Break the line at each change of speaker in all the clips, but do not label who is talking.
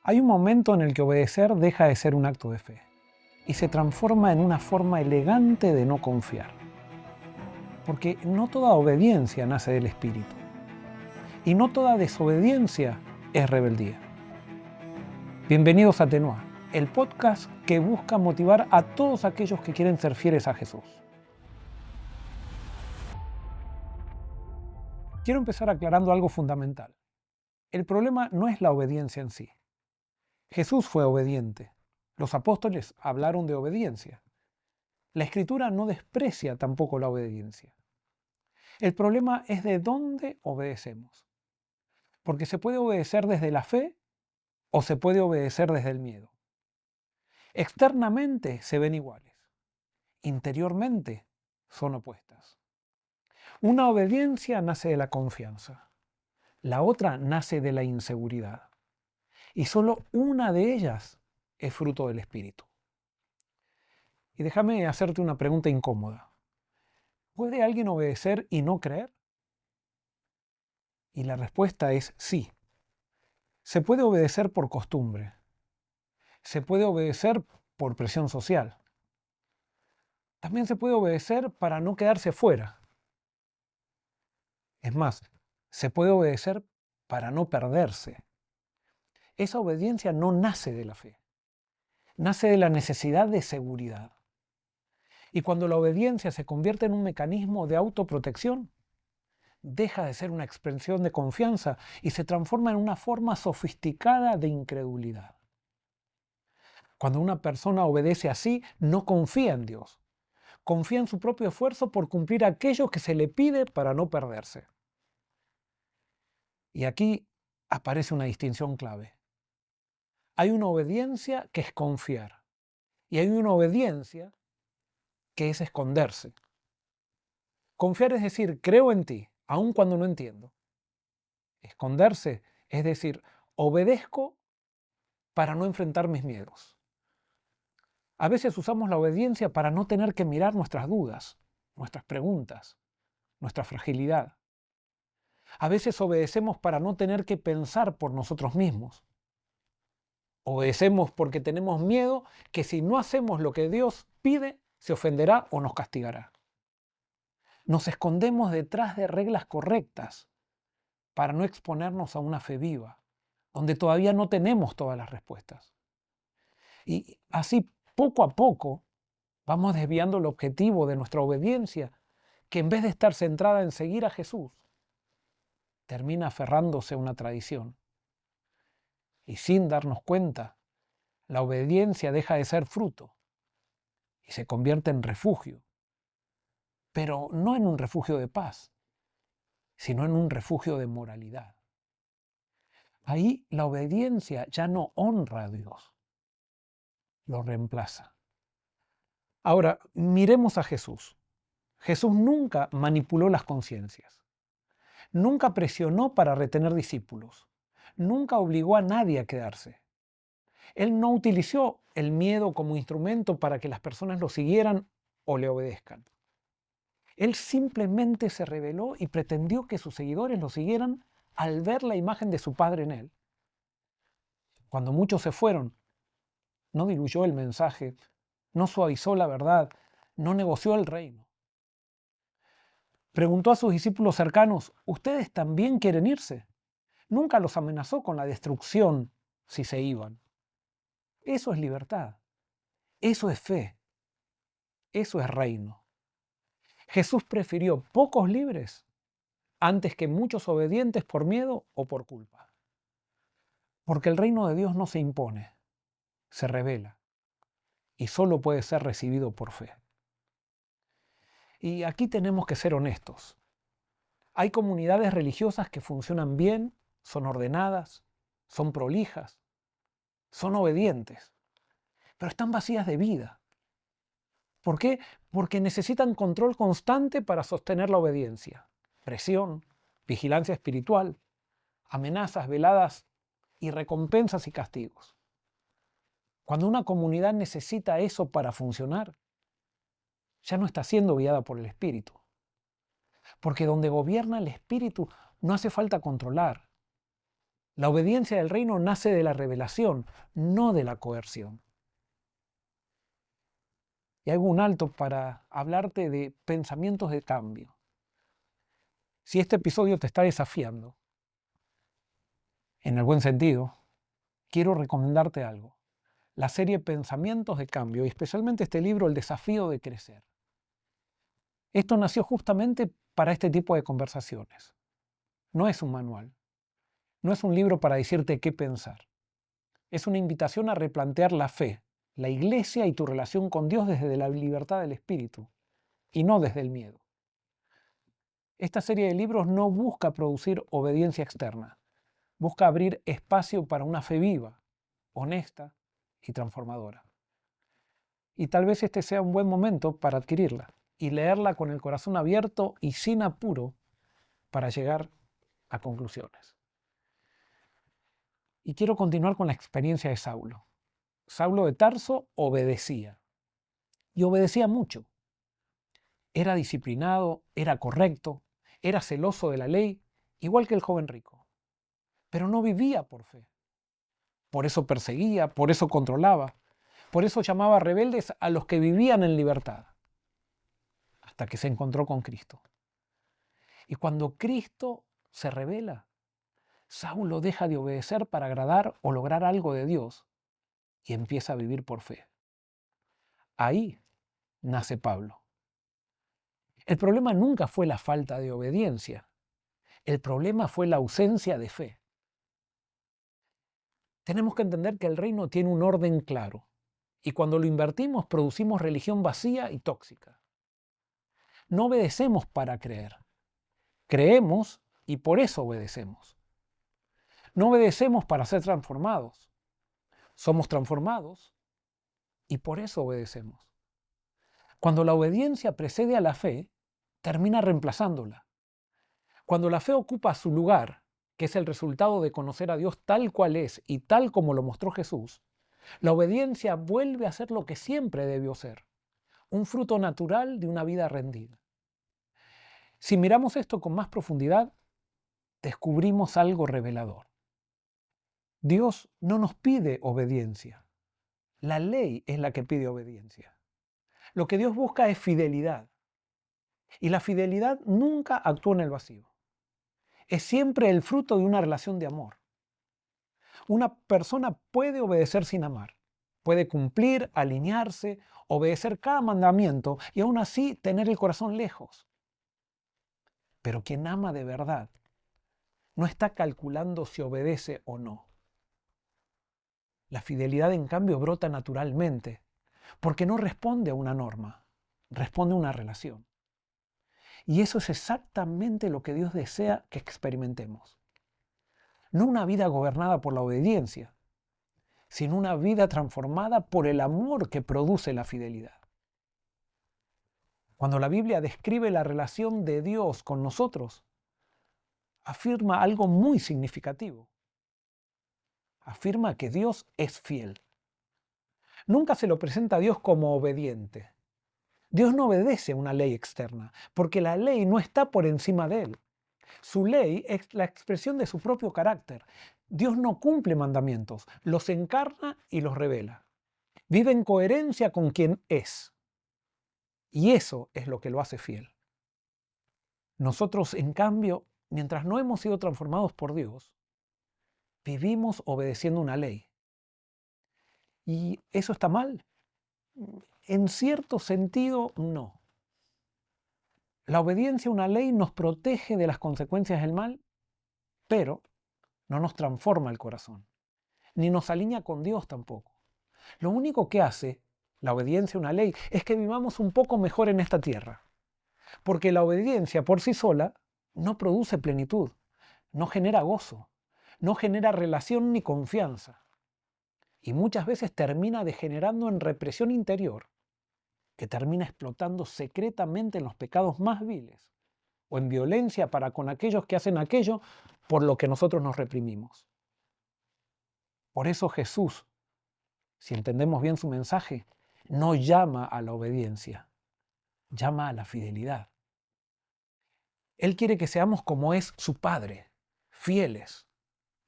Hay un momento en el que obedecer deja de ser un acto de fe y se transforma en una forma elegante de no confiar. Porque no toda obediencia nace del Espíritu y no toda desobediencia es rebeldía. Bienvenidos a Tenua, el podcast que busca motivar a todos aquellos que quieren ser fieles a Jesús. Quiero empezar aclarando algo fundamental. El problema no es la obediencia en sí. Jesús fue obediente. Los apóstoles hablaron de obediencia. La Escritura no desprecia tampoco la obediencia. El problema es de dónde obedecemos. Porque se puede obedecer desde la fe o se puede obedecer desde el miedo. Externamente se ven iguales. Interiormente son opuestas. Una obediencia nace de la confianza. La otra nace de la inseguridad. Y solo una de ellas es fruto del Espíritu. Y déjame hacerte una pregunta incómoda. ¿Puede alguien obedecer y no creer? Y la respuesta es sí. Se puede obedecer por costumbre. Se puede obedecer por presión social. También se puede obedecer para no quedarse fuera. Es más, se puede obedecer para no perderse. Esa obediencia no nace de la fe. Nace de la necesidad de seguridad. Y cuando la obediencia se convierte en un mecanismo de autoprotección, deja de ser una expresión de confianza y se transforma en una forma sofisticada de incredulidad. Cuando una persona obedece así, no confía en Dios. Confía en su propio esfuerzo por cumplir aquello que se le pide para no perderse. Y aquí aparece una distinción clave. Hay una obediencia que es confiar y hay una obediencia que es esconderse. Confiar es decir, creo en ti, aun cuando no entiendo. Esconderse es decir, obedezco para no enfrentar mis miedos. A veces usamos la obediencia para no tener que mirar nuestras dudas, nuestras preguntas, nuestra fragilidad. A veces obedecemos para no tener que pensar por nosotros mismos. Obedecemos porque tenemos miedo que si no hacemos lo que Dios pide, se ofenderá o nos castigará. Nos escondemos detrás de reglas correctas para no exponernos a una fe viva, donde todavía no tenemos todas las respuestas. Y así, poco a poco, vamos desviando el objetivo de nuestra obediencia, que en vez de estar centrada en seguir a Jesús, termina aferrándose a una tradición. Y sin darnos cuenta, la obediencia deja de ser fruto y se convierte en refugio. Pero no en un refugio de paz, sino en un refugio de moralidad. Ahí la obediencia ya no honra a Dios, lo reemplaza. Ahora, miremos a Jesús. Jesús nunca manipuló las conciencias. Nunca presionó para retener discípulos. Nunca obligó a nadie a quedarse. Él no utilizó el miedo como instrumento para que las personas lo siguieran o le obedezcan. Él simplemente se rebeló y pretendió que sus seguidores lo siguieran al ver la imagen de su Padre en él. Cuando muchos se fueron, no diluyó el mensaje, no suavizó la verdad, no negoció el reino. Preguntó a sus discípulos cercanos, ¿ustedes también quieren irse? Nunca los amenazó con la destrucción si se iban. Eso es libertad, eso es fe, eso es reino. Jesús prefirió pocos libres antes que muchos obedientes por miedo o por culpa. Porque el reino de Dios no se impone, se revela y solo puede ser recibido por fe. Y aquí tenemos que ser honestos. Hay comunidades religiosas que funcionan bien, son ordenadas, son prolijas, son obedientes, pero están vacías de vida. ¿Por qué? Porque necesitan control constante para sostener la obediencia. Presión, vigilancia espiritual, amenazas veladas y recompensas y castigos. Cuando una comunidad necesita eso para funcionar, ya no está siendo guiada por el Espíritu. Porque donde gobierna el Espíritu no hace falta controlar, La obediencia del reino nace de la revelación, no de la coerción. Y hago un alto para hablarte de pensamientos de cambio. Si este episodio te está desafiando, en el buen sentido, quiero recomendarte algo. La serie Pensamientos de Cambio, y especialmente este libro, El desafío de crecer. Esto nació justamente para este tipo de conversaciones. No es un manual, no es un libro para decirte qué pensar. Es una invitación a replantear la fe, la iglesia y tu relación con Dios desde la libertad del espíritu, y no desde el miedo. Esta serie de libros no busca producir obediencia externa, busca abrir espacio para una fe viva, honesta y transformadora. Y tal vez este sea un buen momento para adquirirla y leerla con el corazón abierto y sin apuro para llegar a conclusiones. Y quiero continuar con la experiencia de Saulo. Saulo de Tarso obedecía, y obedecía mucho. Era disciplinado, era correcto, era celoso de la ley, igual que el joven rico. Pero no vivía por fe. Por eso perseguía, por eso controlaba, por eso llamaba rebeldes a los que vivían en libertad, hasta que se encontró con Cristo. Y cuando Cristo se revela, Saulo deja de obedecer para agradar o lograr algo de Dios y empieza a vivir por fe. Ahí nace Pablo. El problema nunca fue la falta de obediencia, el problema fue la ausencia de fe. Tenemos que entender que el reino tiene un orden claro, y cuando lo invertimos producimos religión vacía y tóxica. No obedecemos para creer, creemos y por eso obedecemos. No obedecemos para ser transformados, somos transformados y por eso obedecemos. Cuando la obediencia precede a la fe, termina reemplazándola. Cuando la fe ocupa su lugar, que es el resultado de conocer a Dios tal cual es y tal como lo mostró Jesús, la obediencia vuelve a ser lo que siempre debió ser, un fruto natural de una vida rendida. Si miramos esto con más profundidad, descubrimos algo revelador. Dios no nos pide obediencia. La ley es la que pide obediencia. Lo que Dios busca es fidelidad. Y la fidelidad nunca actúa en el vacío. Es siempre el fruto de una relación de amor. Una persona puede obedecer sin amar. Puede cumplir, alinearse, obedecer cada mandamiento y aún así tener el corazón lejos. Pero quien ama de verdad no está calculando si obedece o no. La fidelidad, en cambio, brota naturalmente, porque no responde a una norma, responde a una relación. Y eso es exactamente lo que Dios desea que experimentemos. No una vida gobernada por la obediencia, sino una vida transformada por el amor que produce la fidelidad. Cuando la Biblia describe la relación de Dios con nosotros, afirma algo muy significativo. Afirma que Dios es fiel. Nunca se lo presenta a Dios como obediente. Dios no obedece a una ley externa, porque la ley no está por encima de él. Su ley es la expresión de su propio carácter. Dios no cumple mandamientos, los encarna y los revela. Vive en coherencia con quien es. Y eso es lo que lo hace fiel. Nosotros, en cambio, mientras no hemos sido transformados por Dios, vivimos obedeciendo una ley. ¿Y eso está mal? En cierto sentido, no. La obediencia a una ley nos protege de las consecuencias del mal, pero no nos transforma el corazón, ni nos alinea con Dios tampoco. Lo único que hace la obediencia a una ley es que vivamos un poco mejor en esta tierra, porque la obediencia por sí sola no produce plenitud, no genera gozo, no genera relación ni confianza, y muchas veces termina degenerando en represión interior, que termina explotando secretamente en los pecados más viles o en violencia para con aquellos que hacen aquello por lo que nosotros nos reprimimos. Por eso Jesús, si entendemos bien su mensaje, no llama a la obediencia, llama a la fidelidad. Él quiere que seamos como es su Padre, fieles,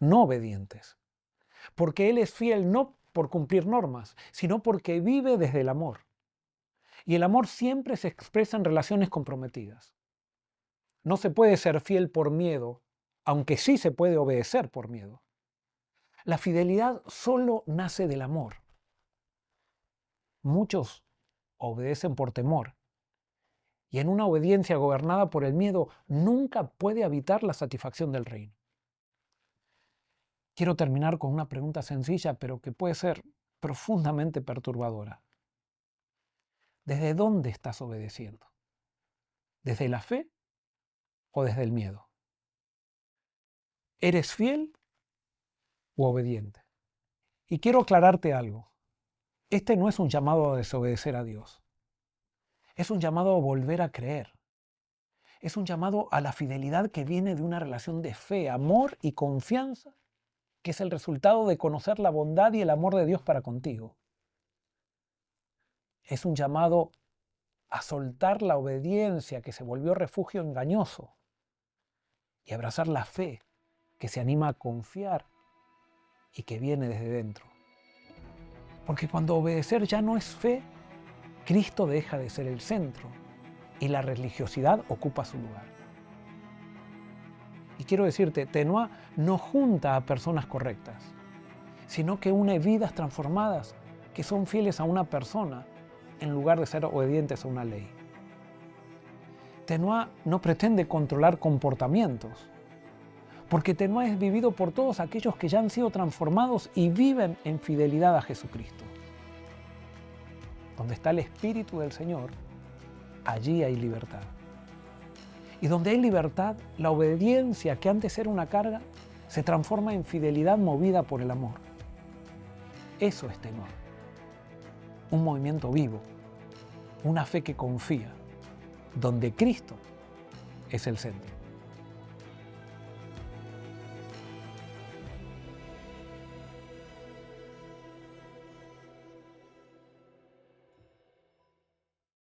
no obedientes. Porque Él es fiel no por cumplir normas, sino porque vive desde el amor. Y el amor siempre se expresa en relaciones comprometidas. No se puede ser fiel por miedo, aunque sí se puede obedecer por miedo. La fidelidad solo nace del amor. Muchos obedecen por temor. Y en una obediencia gobernada por el miedo nunca puede habitar la satisfacción del reino. Quiero terminar con una pregunta sencilla, pero que puede ser profundamente perturbadora. ¿Desde dónde estás obedeciendo? ¿Desde la fe o desde el miedo? ¿Eres fiel u obediente? Y quiero aclararte algo. Este no es un llamado a desobedecer a Dios. Es un llamado a volver a creer. Es un llamado a la fidelidad que viene de una relación de fe, amor y confianza, que es el resultado de conocer la bondad y el amor de Dios para contigo. Es un llamado a soltar la obediencia que se volvió refugio engañoso y abrazar la fe que se anima a confiar y que viene desde dentro. Porque cuando obedecer ya no es fe, Cristo deja de ser el centro y la religiosidad ocupa su lugar. Y quiero decirte, Tenoá no junta a personas correctas, sino que une vidas transformadas que son fieles a una persona en lugar de ser obedientes a una ley. Tenoá no pretende controlar comportamientos, porque Tenoá es vivido por todos aquellos que ya han sido transformados y viven en fidelidad a Jesucristo. Donde está el Espíritu del Señor, allí hay libertad. Y donde hay libertad, la obediencia que antes era una carga, se transforma en fidelidad movida por el amor. Eso es Tenoá. Un movimiento vivo, una fe que confía, donde Cristo es el centro.